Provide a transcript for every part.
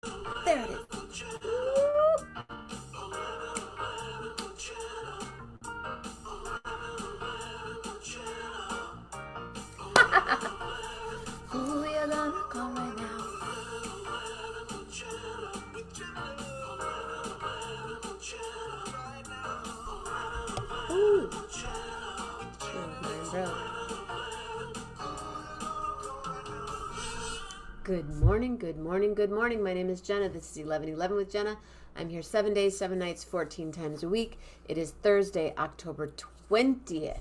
There it is. Who you gonna call right now? Ooh. Mine broke. Good morning, good morning, good morning. My name is Jenna. This is 1111 with Jenna. I'm here 7 days, 7 nights, 14 times a week. It is Thursday, October 20th,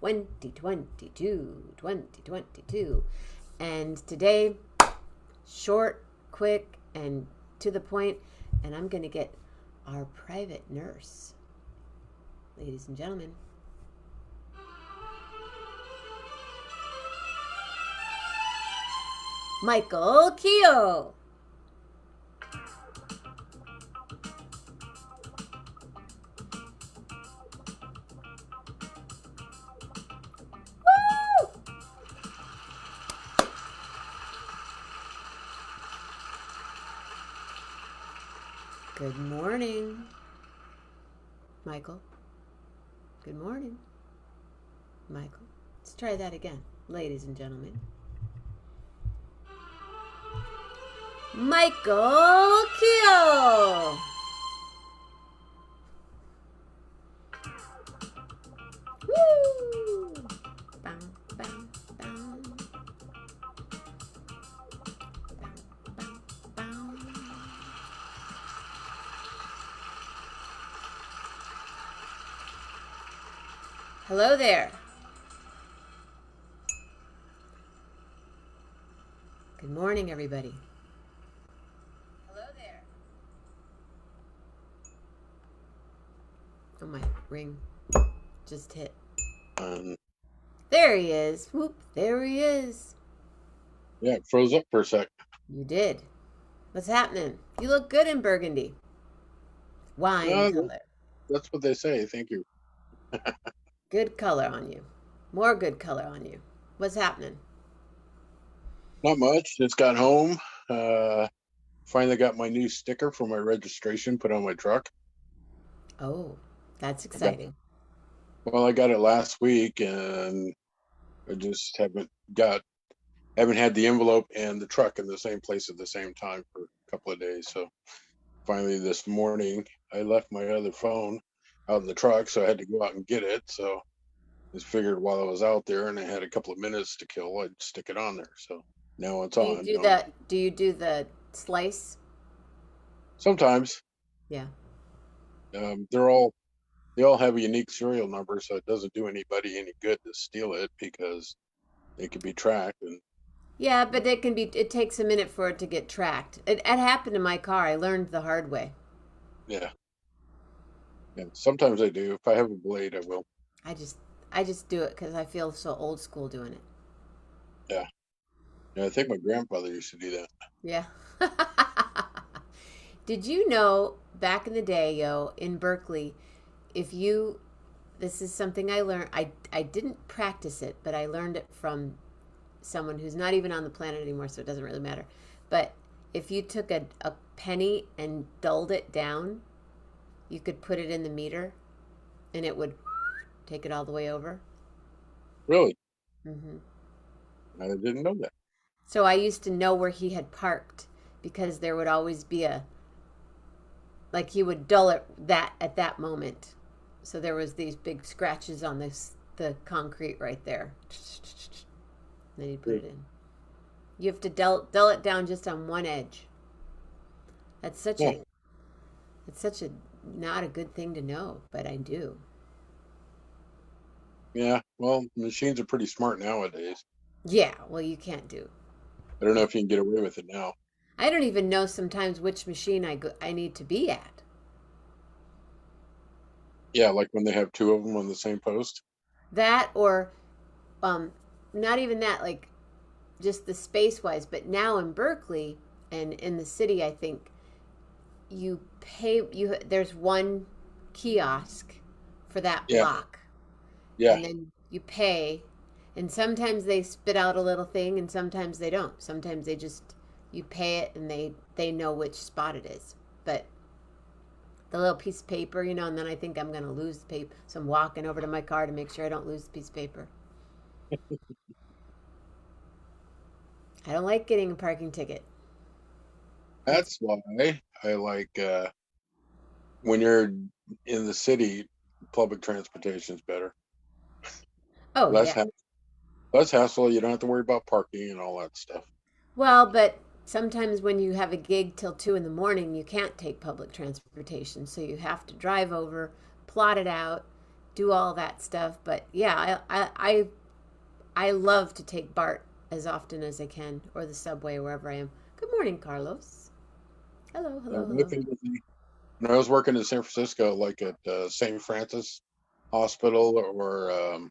2022. And today, short, quick, and to the point, and I'm going to get our private nurse. Ladies and gentlemen. Michael Kiel. Woo! Good morning, Michael. Good morning, Michael. Let's try that again, ladies and gentlemen. Michael Kiel. Woo! Bam, bam, bam. Bam, bam, bam. Hello there. Good morning, everybody. Hello there. Oh, my ring just hit. There he is. Whoop, there he is. Yeah, it froze up for a sec. You did. What's happening? You look good in burgundy. Wine color. That's what they say. Thank you. Good color on you. More good color on you. What's happening? Not much. Just got home. Uh, Finally got my new sticker for my registration put on my truck. Oh, that's I got, exciting. I got it last week, and I just haven't had the envelope and the truck in the same place at the same time for a couple of days. So finally this morning, I left my other phone out in the truck, so I had to go out and get it. So just figured while I was out there and I had a couple of minutes to kill, I'd stick it on there. So now it's Do you on. do that? Do you do the slice? Sometimes Yeah. they're they all have a unique serial number, so it doesn't do anybody any good to steal it because it can be tracked. And Yeah, but it takes a minute for it to get tracked. It happened in my car. I learned the hard way. yeah, yeah, sometimes I do. If I have a blade, I will. I just, I just do it because I feel so old school doing it. Yeah, yeah. I think my grandfather used to do that. Yeah. Did you know back in the day, in Berkeley, if you, this is something I learned, I didn't practice it, but I learned it from someone who's not even on the planet anymore, so it doesn't really matter. But if you took a penny and dulled it down, you could put it in the meter and it would take it all the way over. Really, Hmm. I didn't know that. So I used to know where he had parked because there would always be like he would dull it that at that moment. So there was these big scratches on the concrete right there. Then he'd put it in. You have to dull it down just on one edge. That's such Yeah, a it's such a not a good thing to know, but I do. yeah. Well, machines are pretty smart nowadays. Yeah, well you can't do. I don't know You, if you can get away with it now. I don't even know sometimes which machine I need to be at. Yeah, like when they have two of them on the same post. That or um not even that, like just the space wise, but now in Berkeley and in the city I think you pay you there's one kiosk for that Yeah, block, yeah, and then you pay, and sometimes they spit out a little thing and sometimes they don't. Sometimes they just You pay it, and they know which spot it is. But the little piece of paper, and then I think I'm going to lose the paper. So I'm walking over to my car to make sure I don't lose the piece of paper. I don't like getting a parking ticket. It's That's why I like when you're in the city, public transportation is better. oh Less yeah. ha less hassle. You don't have to worry about parking and all that stuff. Well, but sometimes when you have a gig till 2 in the morning, you can't take public transportation, so you have to drive over, plot it out, do all that stuff. But yeah, I love to take BART as often as I can, or the subway wherever I am. Good morning, Carlos. Hello, hello, My hello. favorite thing, when I was working in San Francisco, like at St. Francis Hospital or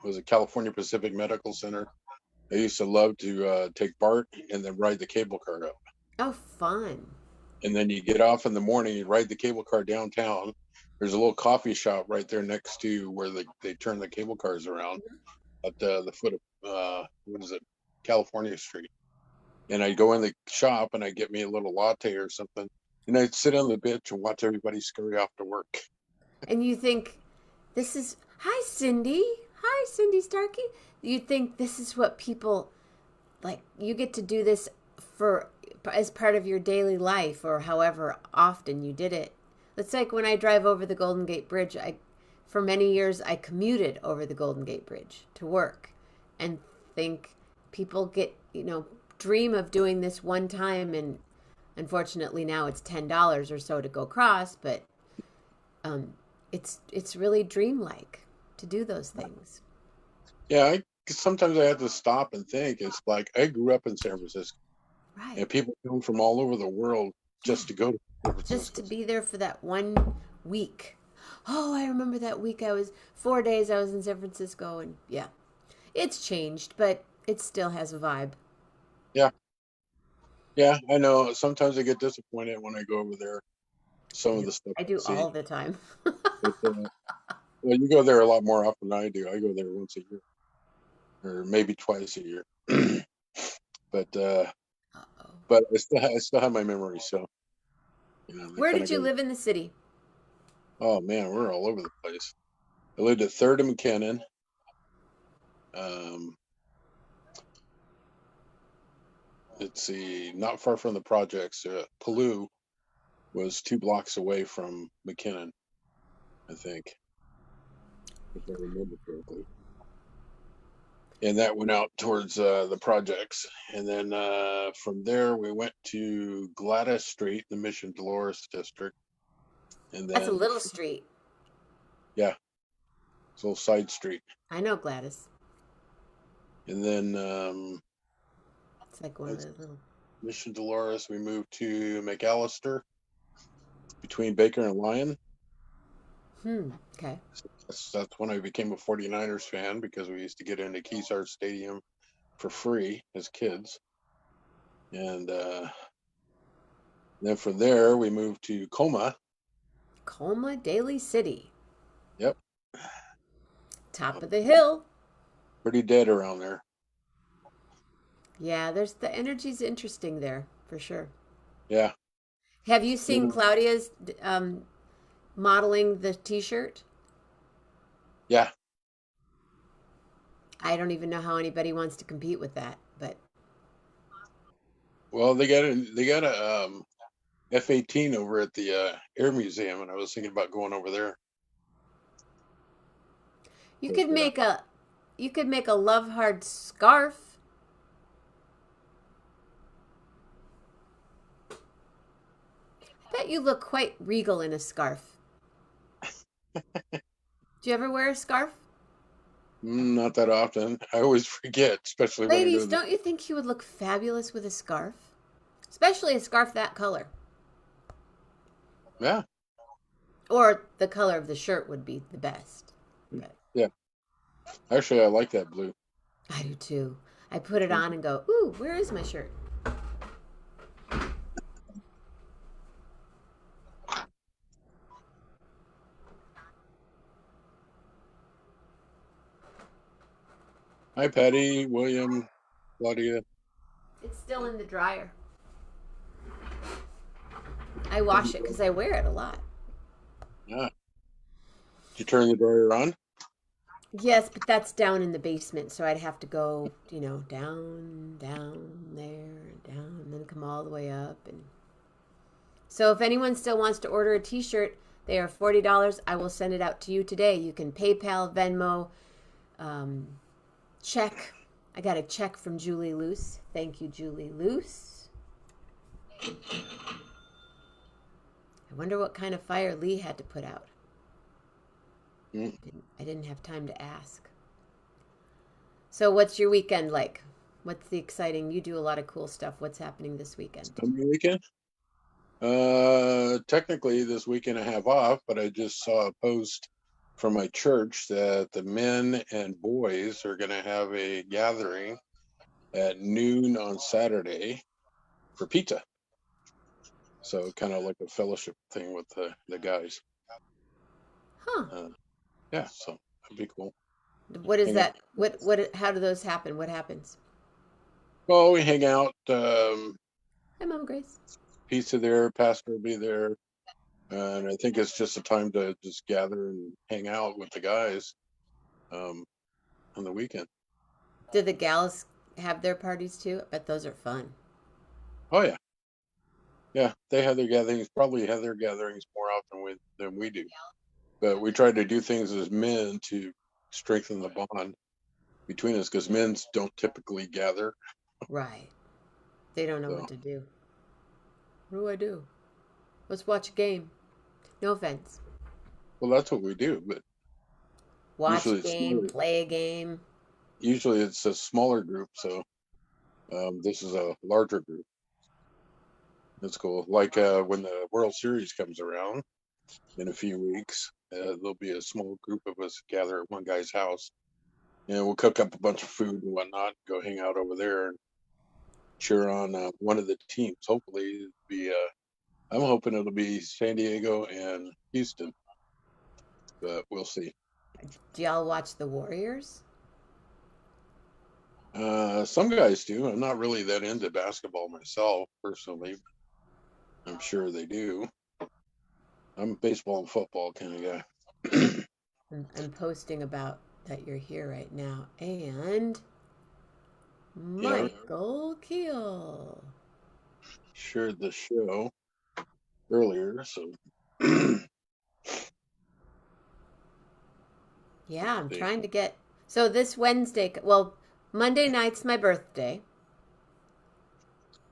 was it California Pacific Medical Center, I used to love to take BART and then ride the cable car up. Oh, fun. And then you get off in the morning, you ride the cable car downtown. There's a little coffee shop right there next to where they turn the cable cars around at the foot of what is it, California Street. And I'd go in the shop and I'd get me a little latte or something, and I'd sit on the bench and watch everybody scurry off to work. And you think this is hi Cindy. Hi Cindy Starkey. You think this is what people like you get to do this for as part of your daily life or however often you did it. It's like when I drive over the Golden Gate Bridge, I for many years I commuted over the Golden Gate Bridge to work and think people get, dream of doing this one time, and unfortunately now it's $10 or so to go across, but um it's really dreamlike to do those things. Yeah, sometimes I have to stop and think. It's like I grew up in San Francisco, Right. and people come from all over the world Yeah. just to go to San Just Francisco. to be there for that 1 week. Oh, I remember that week. I was 4 days I was in San Francisco, and yeah. It's changed, but it still has a vibe. Yeah, yeah, I know. Sometimes I get disappointed when I go over there. Some of the stuff I I do see. all the time. But, well, you go there a lot more often than I do. I go there once a year, or maybe twice a year. but Uh-oh. but I still have my memories, so they Where kind did of you go. live in the city? Oh man, we're all over the place. I lived at Third and McKinnon. Um, let's see, not far from the projects. Paloux was 2 blocks away from McKinnon, I think, if I remember correctly. And that went out towards the projects. And then from there, we went to Gladys Street, the Mission Dolores district. And That's a then, little street. yeah, it's a little side street. I know Gladys. And then It's like one of that's the little. Mission Dolores, we moved to McAllister between Baker and Lyon. Okay. So that's when I became a 49ers fan because we used to get into Keysar Stadium for free as kids. And then from there, we moved to Coma. Colma Daly City. Yep. Top of the hill. Pretty dead around there. Yeah, there's the energy's interesting there for sure. Yeah. Have you seen Mm, Claudia's modeling the T-shirt? yeah. I don't even know how anybody wants to compete with that, but Well, they got a F-18 over at the Air Museum, and I was thinking about going over there. you But could make a you could make a love heart scarf. Bet you look quite regal in a scarf. Do you ever wear a scarf? not that often. I always forget, especially when I'm Ladies, doing the. don't you think you would look fabulous with a scarf? Especially a scarf that color. Yeah. Or the color of the shirt would be the best. But Yeah. Actually, I like that blue. I do too. I put it Mm. on and go, ooh, where is my shirt? Hi, Patty, William, Claudia. It's still in the dryer. I wash it because I wear it a lot. Yeah. Did you turn the dryer on? Yes, but that's down in the basement, so I'd have to go, down, down there, down, and then come all the way up. And so, if anyone still wants to order a T-shirt, they are $40. I will send it out to you today. You can PayPal, Venmo, check. I got a check from Julie Luce. Thank you, Julie Luce. I wonder what kind of fire Lee had to put out. Mm. I didn't have time to ask. So, what's your weekend like? What's the exciting? You do a lot of cool stuff. What's happening this weekend? Coming weekend? Technically this weekend I have off, but I just saw a post from my church that the men and boys are going to have a gathering at noon on Saturday for pizza. So kind of like a fellowship thing with the guys. Huh. Yeah, so that'd be cool. What is Hang out. that? How do those happen? What happens? Well, we hang out, Hi, Mama Grace. pizza there, pastor will be there. And I think it's just a time to just gather and hang out with the guys on the weekend. Do the gals have their parties too? I bet those are fun. Oh yeah, yeah. They have their gatherings. Probably have their gatherings more often than we do. But we try to do things as men to strengthen the bond between us because men don't typically gather. Right. They don't know So what to do. What do I do? Let's watch a game. No offense. well, that's what we do. But Watch a usually it's game, smaller. play a game. Usually it's a smaller group. So this is a larger group. That's cool. Like when the World Series comes around in a few weeks, there'll be a small group of us gather at one guy's house, and we'll cook up a bunch of food and whatnot, go hang out over there and cheer on one of the teams. Hopefully, it'll be. I'm hoping it'll be San Diego and Houston, but we'll see. Do y'all watch the Warriors? Some guys do. I'm not really that into basketball myself personally. I'm sure they do. I'm a baseball and football kind of guy. I'm posting about that you're here right now. And Yeah, Michael Kiel. shared the show earlier, so Yeah, I'm see. trying to get. So this Wednesday, well, Monday night's my birthday.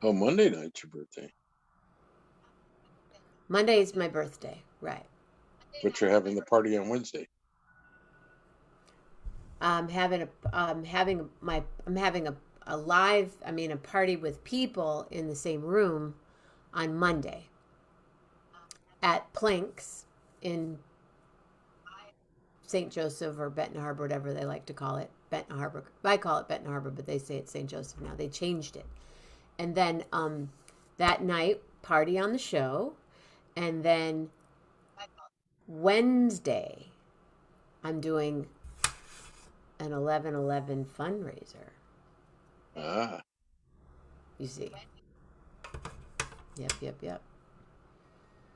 Oh, Monday night's your birthday, Monday is my birthday, right? but you're having the party on Wednesday. I'm having a live, a party with people in the same room on Monday at Planks in St. Joseph or Benton Harbor, whatever they like to call it. Benton Harbor. I call it Benton Harbor, but they say it's St. Joseph now. They changed it. And then that night, party on the show. And then Wednesday, I'm doing an 11/11 fundraiser. Ah, You see. Yep, yep, yep.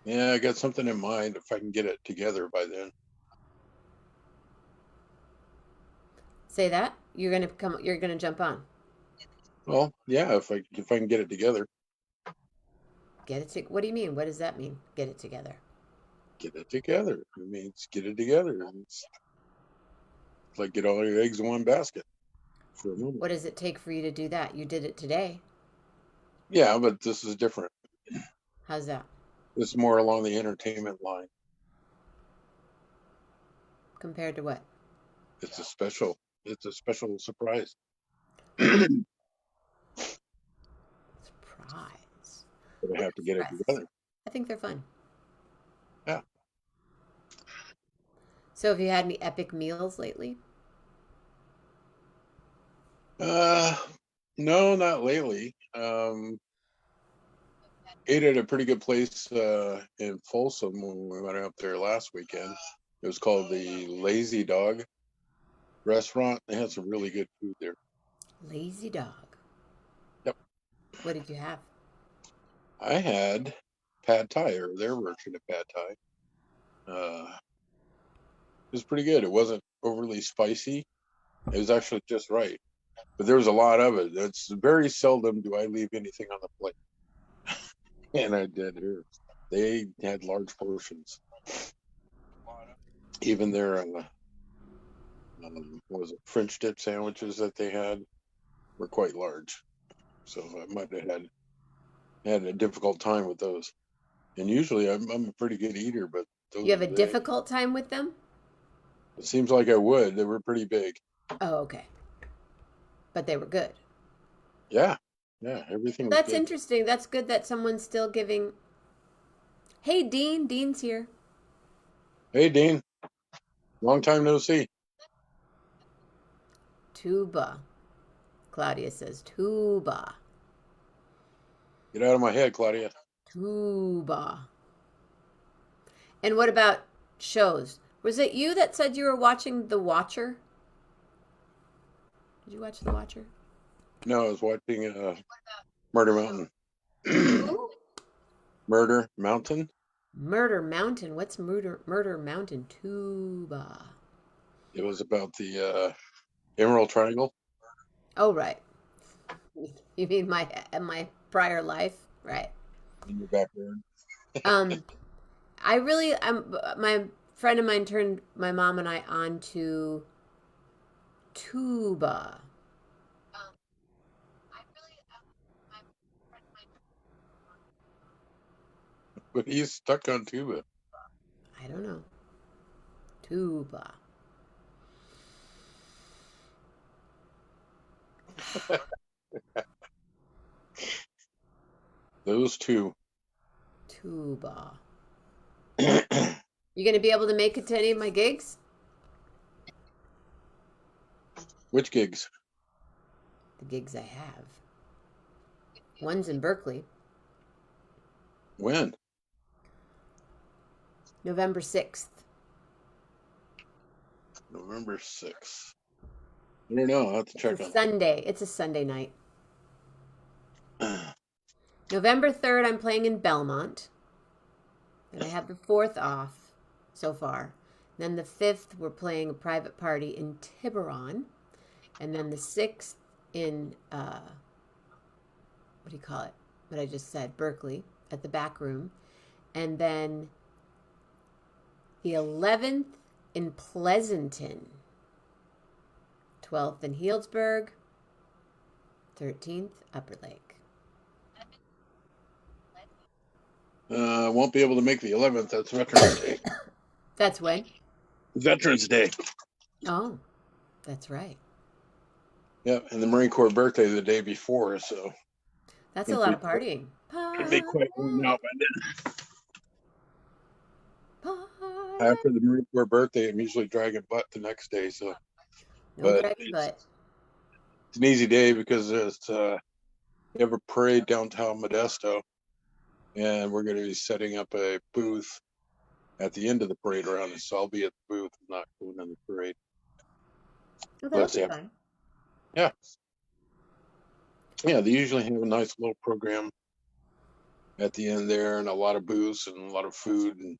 yeah, I got something in mind if I can get it together by then. Say that. You're gonna jump on. Well, yeah, if I can get it together, What do you mean? What does that mean? Get it together. get it together. It means get it together. It's like get all your eggs in one basket for a moment. What does it take for you to do that? You did it today. Yeah, but this is different. How's that? This is more along the entertainment line. Compared to what? It's a special. It's a special surprise. But Surprise. I have to get it Surprises. together. I think they're fun. Yeah. So have you had any epic meals lately? Uh, no, not lately. Ate at a pretty good place in Folsom when we went up there last weekend. It was called the Lazy Dog Restaurant. They had some really good food there. Lazy dog. Yep. What did you have? I had pad thai, or their version of pad thai. It was pretty good. It wasn't overly spicy. It was actually just right. But there was a lot of it. It's very seldom do I leave anything on the plate. And I did here. They had large portions. Even their what was it, French dip sandwiches that they had were quite large. So I might have had a difficult time with those. And usually I'm a pretty good eater, but You those have a difficult time with them? it seems like I would. They were pretty big. Oh, okay. But they were good. Yeah, yeah, everything was That's good. interesting. That's good that someone's still giving. Hey, Dean. Dean's here. Hey, Dean, long time no see. Tuba. Claudia says tuba. Get out of my head, Claudia. Tuba. And what about shows? Was it you that said you were watching The Watcher? Did you watch The Watcher? No, I was watching Murder Mountain. Who? Murder Mountain. Murder Mountain. What's Murder Mountain? Tuba. It was about the Emerald Triangle Oh, right. You mean my prior life, right? in your backyard. Um, I really my friend of mine turned my mom and I on to tuba. But he's stuck on tuba. I don't know. Tuba. Those two. Tuba. You gonna be able to make it to any of my gigs? Which gigs? The gigs I have. One's in Berkeley, When? November 6th. November 6th. I don't know. I'll have to It's a check on Sunday. It's a Sunday night. that. November 3rd, I'm playing in Belmont. And I have the 4th off so far. Then the 5th, we're playing a private party in Tiburon. And then the 6th in, what do you call it? What I just said, Berkeley, at the back room. And then the 11th in Pleasanton. 12th in Healdsburg. 13th, Upper Lake. I won't be able to make the 11th. That's Veterans Day. That's when? Veterans Day. Oh, that's right. Yeah, and the Marine Corps birthday the day before, so That's a lot of partying. I'll be quite worn out by then. Party. After the Marine Corps birthday, I'm usually dragging butt the next day. So, No but dragging butt. it's an easy day because it's we have a parade downtown Modesto, and we're going to be setting up a booth at the end of the parade around us. So I'll be at the booth, not going in the parade. Oh, that'll But be yeah, fun. yeah, yeah. They usually have a nice little program at the end there, and a lot of booths and a lot of food, and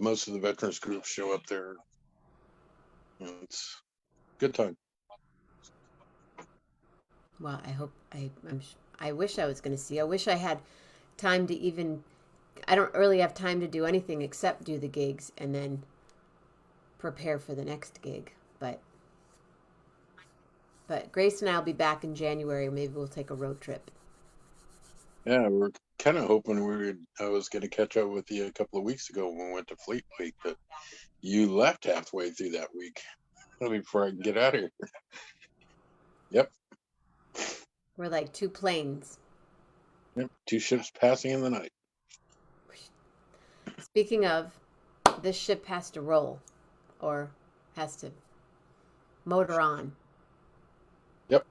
most of the veterans groups show up there. And it's a good time. Well, I wish I was going to see. I wish I had time to even. I don't really have time to do anything except do the gigs and then prepare for the next gig. But Grace and I will be back in January. Maybe we'll take a road trip. Yeah, we're kind of hoping I was going to catch up with you a couple of weeks ago when we went to Fleet Week, but you left halfway through that week. Before I can get out of here. Yep. We're like two planes. Yep. Two ships passing in the night. Speaking of, this ship has to roll or has to motor on. Yep.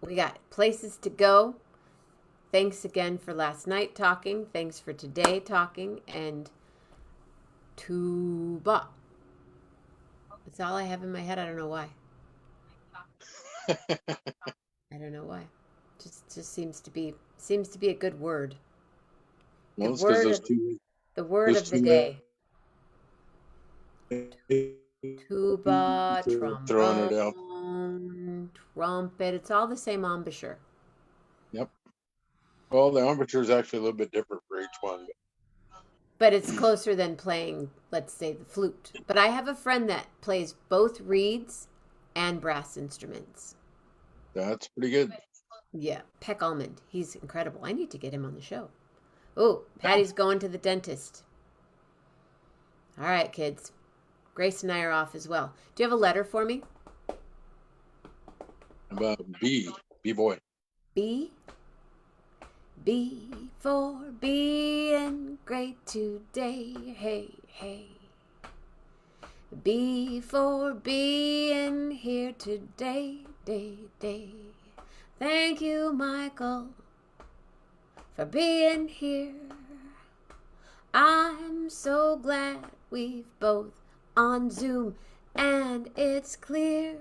We got places to go. Thanks again for last night talking. Thanks for today talking. And tuba. That's all I have in my head. I don't know why. I don't know why. Just seems to be a good word. The Well, it's because word those of two, the word those of the two day. Tuba, ladies are throwing it out. trombone, trumpet. It's all the same embouchure. Yep. Well, the embouchure is actually a little bit different for each one. But it's closer than playing, let's say, the flute. But I have a friend that plays both reeds and brass instruments. That's pretty good. Yeah, Peck Almond. He's incredible. I need to get him on the show. Oh, Yeah. Patty's going to the dentist. All right, kids. Grace and I are off as well. Do you have a letter for me? About B boy. B. B for being great today. Hey, hey. B for being here today, day, day. Thank you, Michael, for being here. I'm so glad we've both on Zoom and it's clear.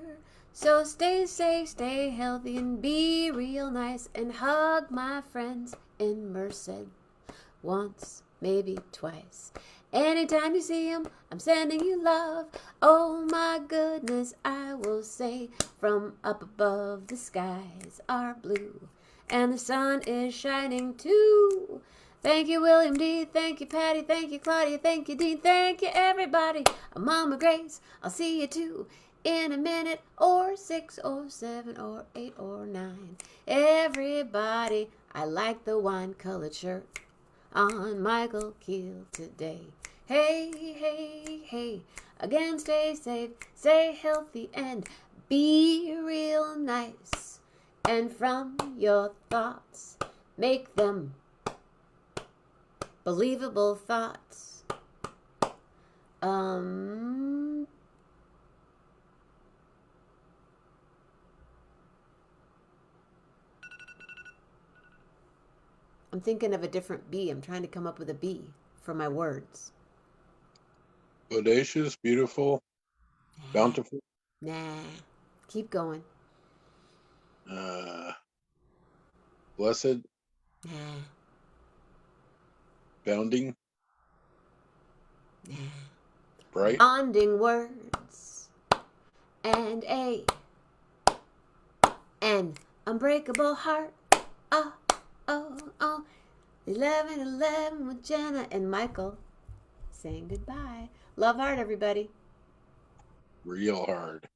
So stay safe, stay healthy, and be real nice, and hug my friends in Merced once, maybe twice. Anytime you see them, I'm sending you love. Oh my goodness, I will say, from up above the skies are blue, and the sun is shining too. Thank you, William D. Thank you, Patty. Thank you, Claudia. Thank you, Dean. Thank you, everybody. Mama Grace, I'll see you too in a minute, or 6 or 7 or 8 or 9. Everybody, I like the wine-colored shirt on Michael Kiel today. Hey, hey, hey, again stay safe, stay healthy, and be real nice. And from your thoughts, make them believable thoughts. I'm thinking of a different B. I'm trying to come up with a B for my words. Audacious, beautiful, bountiful, Nah. Keep going. blessed, Nah. bounding, Nah. bright. Bonding words. And an unbreakable heart. Oh, oh, oh. 11:11 with Jenna and Michael saying goodbye. Love heart, everybody. Real hard.